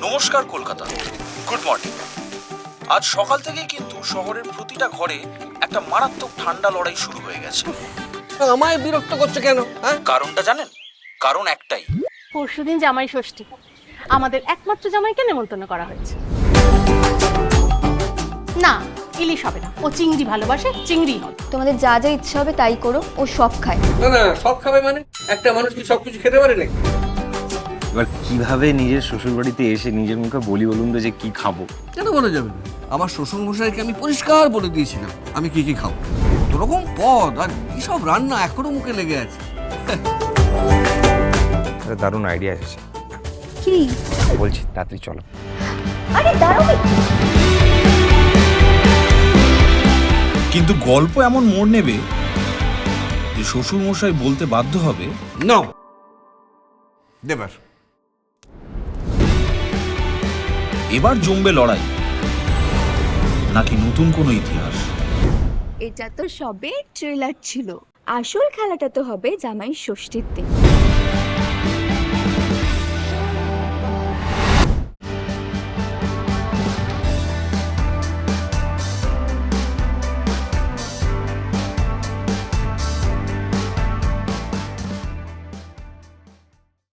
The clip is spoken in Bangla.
নমস্কার কলকাতা, গুড মর্নিং। আজ সকাল থেকেই কিন্তু শহরের প্রতিটা ঘরে একটা মারাত্মক ঠান্ডা লড়াই শুরু হয়ে গেছে। আমায় বিরক্ত করছে কেন? হ্যাঁ, কারণটা জানেন? কারণ একটাই, পরশুদিন জামাই ষষ্ঠী, আমাদের একমাত্র জামাইকে নেমন্তন্ন করা হয়েছে। না, ইলিশ হবে না, ও চিংড়ি ভালোবাসে, চিংড়ি হবে। তোমাদের যা যা ইচ্ছা হবে তাই করো, ও সব খায়। না না, সব খাবে মানে? একটা মানুষ কি সবকিছু খেতে পারে নাকি? এবার কিভাবে নিজের শ্বশুর বাড়িতে এসে নিজের মুখে বলুন তো যে কি খাবো? কেন বলা যাবে না? আমার শ্বশুর মশাইকে আমি পরিষ্কার বলে দিয়েছিলাম আমি কি কি খাবো। কত রকম পদ আর কি সব রান্না এখনো মুখে লেগে আছে। একটা দারুণ আইডিয়া এসেছে, কি? বলছি তাড়াতাড়ি চলো। আরে দাঁড়াও। কিন্তু গল্প এমন মোড় নেবে যে শ্বশুর মশাই বলতে বাধ্য হবে, না দেবার। এবার জমবে লড়াই নাকি নতুন কোনো ইতিহাস। এটা তো সবে ট্রেলার ছিল, আসল খেলাটা তো হবে জামাই ষষ্ঠীর দিন।